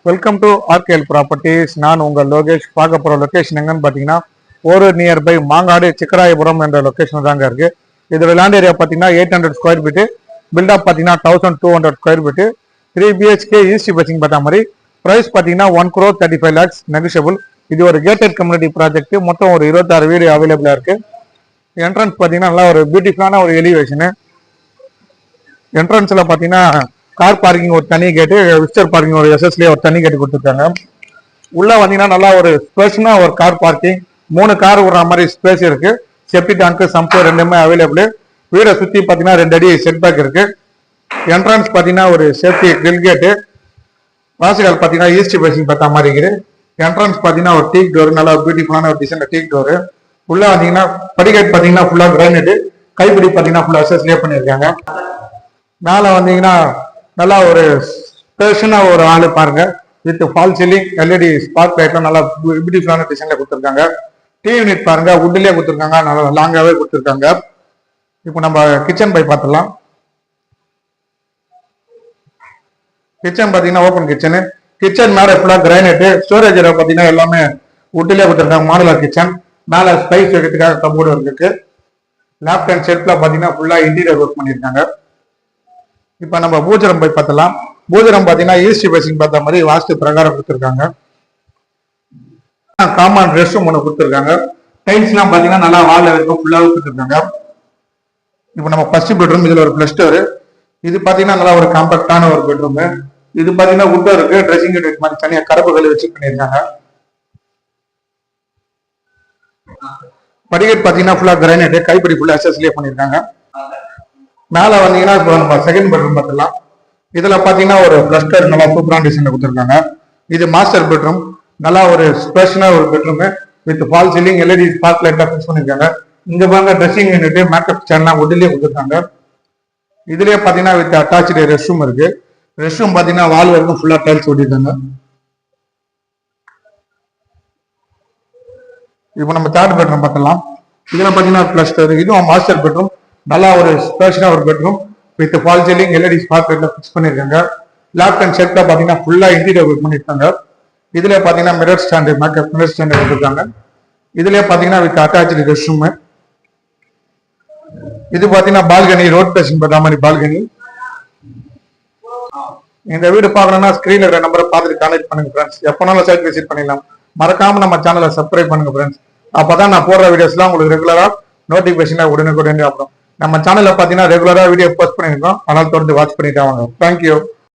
Welcome to ஆர்கேஎல் properties. நான் உங்கள் லோகேஷ். பார்க்க போகிற லொக்கேஷன் எங்கன்னு பார்த்தீங்கன்னா ஒரு நியர்பை மாங்காடு சிக்கராயபுரம் என்ற லொக்கேஷன் தாங்க இருக்கு. இதோட லேண்ட் ஏரியா பார்த்தீங்கன்னா 800 ஸ்கொயர் ஃபீட்டு, பில்டப் பார்த்தீங்கன்னா 1200 square feet, 3 BHK east facing பார்த்த மாதிரி. ப்ரைஸ் பார்த்தீங்கன்னா 1,35 lakhs நெகோஷியபிள். இது ஒரு கேட்டட் கம்யூனிட்டி ப்ராஜெக்ட். மொத்தம் ஒரு 26 வீடு அவைலபிளாக இருக்கு. என்ட்ரன்ஸ் பார்த்தீங்கன்னா நல்லா ஒரு பியூட்டிஃபுல்லான ஒரு எலிவேஷனு. என்ட்ரன்ஸில் பார்த்தீங்கன்னா கார் பார்க்கிங் ஒரு தனி கேட்டு, விசிட்டர் பார்க்கிங் ஒரு எஸ்எஸ்லேயே ஒரு தனி கேட்டு கொடுத்துருக்காங்க. உள்ள வந்தீங்கன்னா நல்லா ஒரு ஸ்பேஸ்னா ஒரு கார் பார்க்கிங், 3 கார் விடுற மாதிரி ஸ்பேஸ் இருக்கு. செப்டி டேங்க், சம்பு ரெண்டுமே அவைலபிள். வீடை சுற்றி பார்த்தீங்கன்னா 2 அடி செட் பேக் இருக்கு. என்ட்ரன்ஸ் பார்த்தீங்கன்னா ஒரு சேஃப்டி கிரில் கேட்டு. வாசகால் பார்த்தீங்கன்னா ஈஸ்ட் பேசிங் பார்த்த மாதிரி இருக்குது. என்ட்ரன்ஸ் பார்த்தீங்கன்னா ஒரு டீக் டோர், நல்லா பியூட்டிஃபுல்லான ஒரு டிசைன் டீக் டோரு. உள்ள வந்தீங்கன்னா படிக்கட் பார்த்தீங்கன்னா ஃபுல்லாக கிரானைட், கைப்பிடி பார்த்தீங்கன்னா ஃபுல்லாக எஸ்எஸ்லேயே பண்ணியிருக்காங்க. மேலே வந்தீங்கன்னா நல்லா ஒரு ஸ்பேஷனா ஒரு ஆளு பாருங்க, with fall ceiling, LED spark லைட்லாம் நல்லா பியூட்டிஃபுல்லான டிசைன்ல கொடுத்துருக்காங்க. டிவி யூனிட் பாருங்க, வுட்லயே கொடுத்துருக்காங்க, நல்லா லாங்காவே கொடுத்துருக்காங்க. இப்போ நம்ம கிச்சன் போய் பார்த்துடலாம். கிச்சன் பார்த்தீங்கன்னா ஓப்பன் கிச்சனு. கிச்சன் மேலே ஃபுல்லாக கிரானைட்டு, ஸ்டோரேஜ் பார்த்தீங்கன்னா எல்லாமே வுட்லயே கொடுத்துருக்காங்க. Modular kitchen. மேலே ஸ்பைஸ் வைக்கிறதுக்காக கபோர்டு இருக்கு. லெஃப்ட் ஹேண்ட் செல்ஃப்ல பார்த்தீங்கன்னா ஃபுல்லாக இன்டீரியர் ஒர்க் பண்ணியிருக்காங்க. இப்போ நம்ம பூஜரம் போய் பார்த்தலாம். பூஜரம் பார்த்தீங்கன்னா ஈஸ்ட் பேசிங் பார்த்த மாதிரி வாஸ்து பிரகாரம் கொடுத்துருக்காங்க. காமன் ரெஸ்ட் ரூம் ஒன்று கொடுத்துருக்காங்க. டைல்ஸ்லாம் பார்த்தீங்கன்னா நல்லா வால்ல வரைக்கும் ஃபுல்லாக கொடுத்துருக்காங்க. இப்போ நம்ம ஃபர்ஸ்ட் பெட்ரூம், இதில் ஒரு பிளஸ் டோர். இது பார்த்தீங்கன்னா நல்லா ஒரு காம்பாக்டான ஒரு பெட்ரூம். இது பார்த்தீங்கன்னா உட் இருக்கு, ட்ரெஸ்ஸிங் யூனிட் மாதிரி தனியாக கருப்புகளை வச்சு பண்ணியிருக்காங்க. படிக்கட் பார்த்தீங்கன்னா ஃபுல்லாக கிரானைட், கைப்பிடி ஃபுல்லாக எஸ்எஸ்லேயே பண்ணியிருக்காங்க. மேலே வந்தீங்கன்னா இப்போ நம்ம செகண்ட் பெட்ரூம் பார்த்துலாம். இதில் பார்த்தீங்கன்னா ஒரு கிளஸ்டர் நல்லா சூப்பரான டிசைன் கொடுத்துருக்காங்க. இது மாஸ்டர் பெட்ரூம். நல்லா ஒரு ஸ்பேஷனாக ஒரு bedroom with fall ceiling, LED spark லைட்லாம் ஃபிக்ஸ் பண்ணியிருக்காங்க. இங்கே பாருங்க ட்ரெஸ்ஸிங் யூனிட், மேக்கப் ஸ்டாண்ட்லாம் உட்லேயே கொடுத்துருக்காங்க. இதுலேயே பார்த்தீங்கன்னா வித் அட்டாச்சு ரெஸ்ட் ரூம் இருக்கு. ரெஸ்ட் ரூம் பார்த்தீங்கன்னா வால் வரைக்கும் ஃபுல்லாக டைல்ஸ் ஓட்டிருக்காங்க. இப்போ நம்ம தேர்ட் பெட்ரூம் பார்த்துலாம். இதில் பார்த்தீங்கன்னா கிளஸ்டர், இதுவும் மாஸ்டர் பெட்ரூம். நல்லா ஒரு ஸ்பேஷனா ஒரு bedroom with fall ceiling, LED spark லைட்ல ஃபிக்ஸ் பண்ணிருக்காங்க. லேப்ட் அண்ட் ஷெல்ஃப்ல பாத்தீங்கன்னா ஃபுல்லா இன்டீரியர் ஒர்க் பண்ணிருக்காங்க. இதுல பாத்தீங்கன்னா mirror stand, makeup mirror stand கொடுத்துருக்காங்க. இதுல பாத்தீங்கன்னா வித் அட்டாச்சு ரெஸ்ட் ரூம். இது பாத்தீங்கன்னா பால்கனி, ரோட் பேசிங் பண்ற மாதிரி பால்கனி. இந்த வீடு பார்க்கணும்னா ஸ்கிரீன்ல இருக்கிற நம்பரை பார்த்துட்டு கான்டாக்ட் பண்ணுங்க ஃப்ரெண்ட்ஸ். எப்போனாலும் சைட் விசிட் பண்ணிடலாம். மறக்காம நம்ம சேனலை சப்ஸ்கிரைப் பண்ணுங்க ஃப்ரெண்ட்ஸ். அப்பதான் நான் போடுற வீடியோஸ்லாம் உங்களுக்கு ரெகுலரா நோட்டிபிகேஷன் உடனுக்குடன் அப்புறம் நம்ம சேனல்ல பாத்தீங்கன்னா ரெகுலரா வீடியோ போஸ்ட் பண்ணிருக்கோம். அதனால தொடர்ந்து வாட்ச் பண்ணிட்டு வாங்க. தேங்க்யூ.